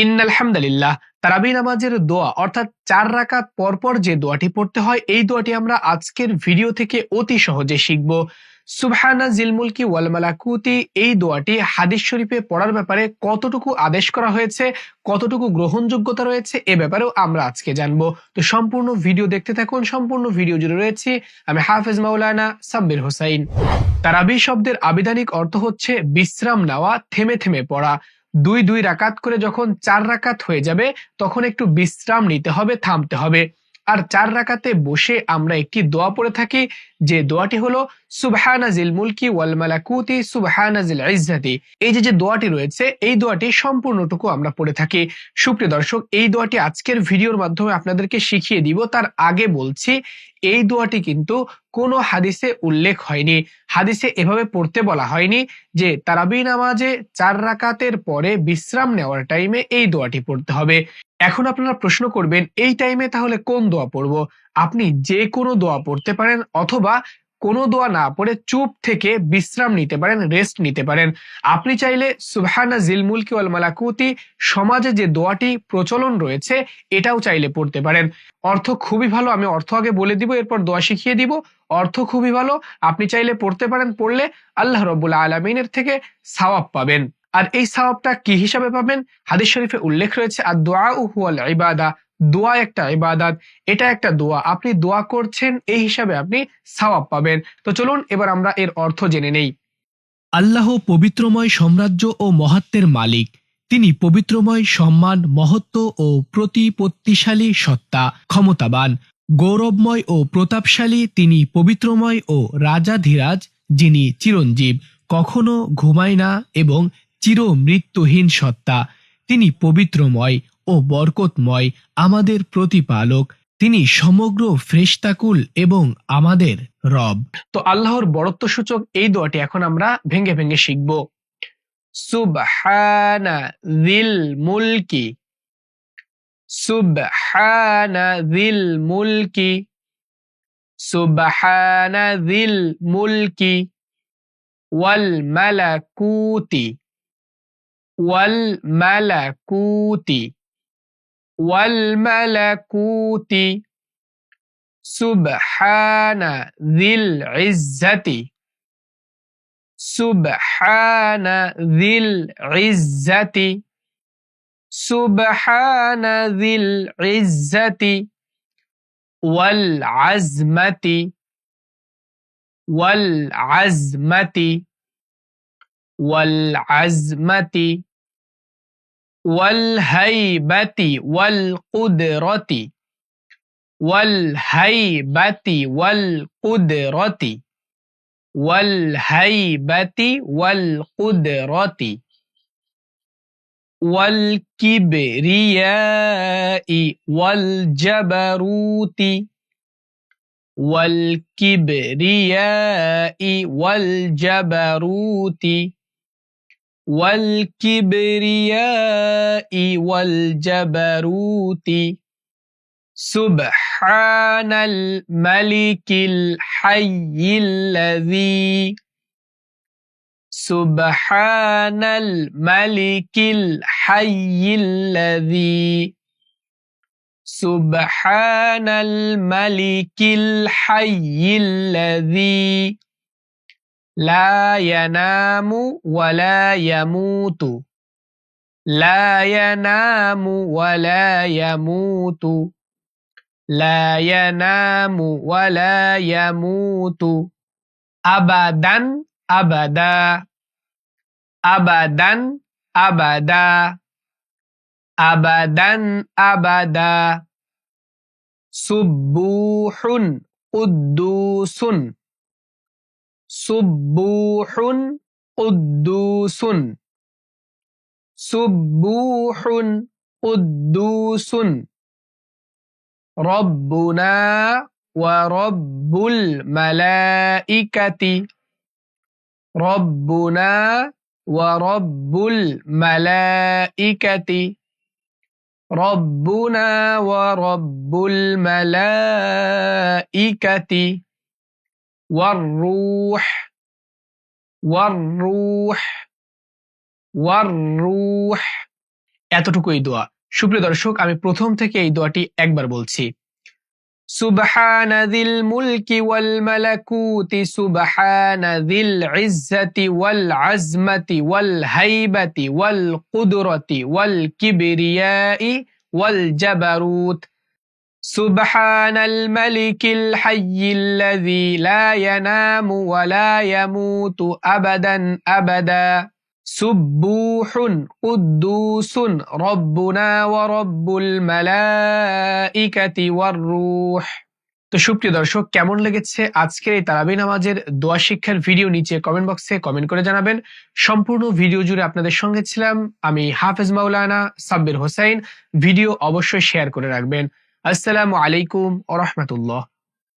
ইন্নাল হামদুলিল্লাহ। তারাবি নামাজের দোয়া অর্থাৎ 4 রাকাত পরপর যে দোয়াটি পড়তে হয় এই দোয়াটি আমরা আজকের ভিডিও থেকে অতি সহজে শিখব। সুবহানা জিল মুলকি ওয়াল মালাকুতি এই দোয়াটি হাদিস শরীফে পড়ার ব্যাপারে কতটুকু আদেশ করা হয়েছে, কতটুকু গ্রহণযোগ্যতা রয়েছে এ ব্যাপারেও আমরা আজকে জানব। তো সম্পূর্ণ ভিডিও দেখতে থাকুন। সম্পূর্ণ ভিডিও জুড়ে রয়েছে আমি হাফেজ মাওলানা সাব্বির হোসাইন। তারাবি শব্দের আবিধানিক অর্থ হচ্ছে বিশ্রাম নেওয়া, থেমে থেমে পড়া। দুই রাকাত করে যখন 4 রাকাত হয়ে যাবে তখন একটু বিশ্রাম নিতে হবে, থামতে হবে। আর 4 রাকাতে বসে আমরা একটি দোয়া পড়ে থাকি, যে দোয়াটি হলো সুবহানা জিল মুলকি ওয়াল মালাকুতি সুবহানা জিল ইজ্জাতি। এই যে দোয়াটি রয়েছে এই দোয়াটি সম্পূর্ণটুকু আমরা পড়ে থাকি। সুপ্রিয় দর্শক, এই দোয়াটি আজকের ভিডিওর মাধ্যমে আপনাদেরকে শিখিয়ে দিব। তার আগে বলছি, এই দোয়াটি কিন্তু কোনো হাদিসে উল্লেখ হয়নি। হাদিসে এভাবে পড়তে বলা হয়নি যে তারাবি নামাজে 4 রাকাতের পরে বিশ্রাম নেওয়ার টাইমে এই দোয়াটি পড়তে হবে। এখন আপনারা প্রশ্ন করবেন, এই টাইমে তাহলে কোন দোয়া পড়ব? আপনি যে কোনো দোয়া পড়তে পারেন, অথবা কোনো দোয়া না পড়ে চুপ থেকে বিশ্রাম নিতে পারেন, রেস্ট নিতে পারেন। আপনি চাইলে সুবহানা জিল মুলকি ওয়াল মালাকুতি সমাজে যে দোয়াটি প্রচলন রয়েছে এটাও চাইলে পড়তে পারেন। অর্থ খুবই ভালো, আমি অর্থ আগে বলে দিব এরপর দোয়া শিখিয়ে দিব। অর্থ খুবই ভালো, আপনি চাইলে পড়তে পারেন। পড়লে আল্লাহ রাব্বুল আলামিনের থেকে সওয়াব পাবেন। আর এই সওয়াবটা কি হিসাবে পাবেন? হাদিস শরীফে উল্লেখ রয়েছে আদ-দুআউ হুয়াল ইবাদা। দোয়া একটা ইবাদত, এটা একটা দোয়া। আপনি দোয়া করছেন এই হিসাবে আপনি সওয়াব পাবেন। তো চলুন এবার আমরা এর অর্থ জেনে নেই। আল্লাহ পবিত্রময় সাম্রাজ্য ও মহাত্মের মালিক। তিনি পবিত্রময়, সম্মান, মহত্ব ও প্রতিপত্তিশালী সত্তা, ক্ষমতাবান, গৌরবময় ও প্রতাপশালী। তিনি পবিত্রময় ও রাজাধিরাজ, যিনি চিরঞ্জীব, কখনো ঘুমায় না এবং চিরমৃত্যুহীন সত্তা। তিনি পবিত্রময় ও বরকতময়, আমাদের প্রতিপালক। তিনি সমগ্র ফ্রেশতাকুল এবং আমাদের রব। তো আল্লাহর বরত্ব সূচক এই দোয়াটি এখন আমরা ভেঙে ভেঙে শিখব। সুবহানা যিল মুলকি, সুবহানা যিল মুলকি, সুবহানা যিল মুলকি ওয়াল মালাকুতি, ওয়াল মালাকুতি, ওয়াল মালাকুতি সুবহানা যিল ইজ্জাতি, সুবহানা যিল ইজ্জাতি, সুবহানা যিল ইজ্জাতি ওয়াল আজমাতি, ওয়াল আজমাতি, ওয়াল আজমাতি ওয়াল হাইবাতি ওয়াল কুদরতি, ওয়াল হাইবাতি ওয়াল কুদরতি, ওয়াল হাইবাতি ওয়াল কুদরতি ওয়াল কিবরিয়াই ওয়াল জাবারুতি, ওয়াল কিবরিয়াই ওয়াল জাবারুতি, ওয়াল কিবরিয়াই ওয়াল জাবারুতি সুবহানাল মালিকিল হাইয়িল্লাযী, সুবহানাল মালিকিল হাইয়িল্লাযী, সুবহানাল মালিকিল হাইয়িল্লাযী লা ইয়ানামু ওয়া লা ইয়ামুতু, লা ইয়ানামু ওয়া লা ইয়ামুতু, লা ইয়ানামু ওয়া লা ইয়ামুতু আবাদান আবাদা, আবাদান আবাদা, আবাদান আবাদা সুবুহুন কুদ্দুসুন, সুবুহুন কুদ্দুসুন, সুবুহুন কুদ্দুসুন রব্বুনা ওয়া রব্বুল মালাইকাতি, রব্বুনা ওয়া রব্বুল মালাইকাতি, রব্বুনা ওয়া রব্বুল মালাইকাতি ওয়ার রূহ, ওয়ার রূহ, ওয়ার রূহ এতটুকুই দোয়া। সুপ্রিয় দর্শক, আমি প্রথম থেকে এই দোয়াটি একবার বলছি। সুবহান যিল মুলকি ওয়াল মালাকুতি সুবহান যিল ইজ্জাতি ওয়াল আজমাতি ওয়াল হাইবাতি ওয়াল কুদরতি ওয়াল কিবরিয়াই ওয়াল জাবারুত। سبحان الملك الحي الذي لا ينام ولا يموت أبدا أبدا سبوح قدوس ربنا ورب الملائكة والروح। তো সুপ্রিয় দর্শক, কেমন লেগেছে আজকের এই তারাবি নামাজের দোয়া শিক্ষার ভিডিও নিচে কমেন্ট বক্সে কমেন্ট করে জানাবেন। সম্পূর্ণ ভিডিও জুড়ে আপনাদের সঙ্গে ছিলাম আমি হাফেজ মাওলানা সাব্বির হোসাইন। ভিডিও অবশ্যই শেয়ার করে রাখবেন। আসসালামু আলাইকুম ওয়া রাহমাতুল্লাহ।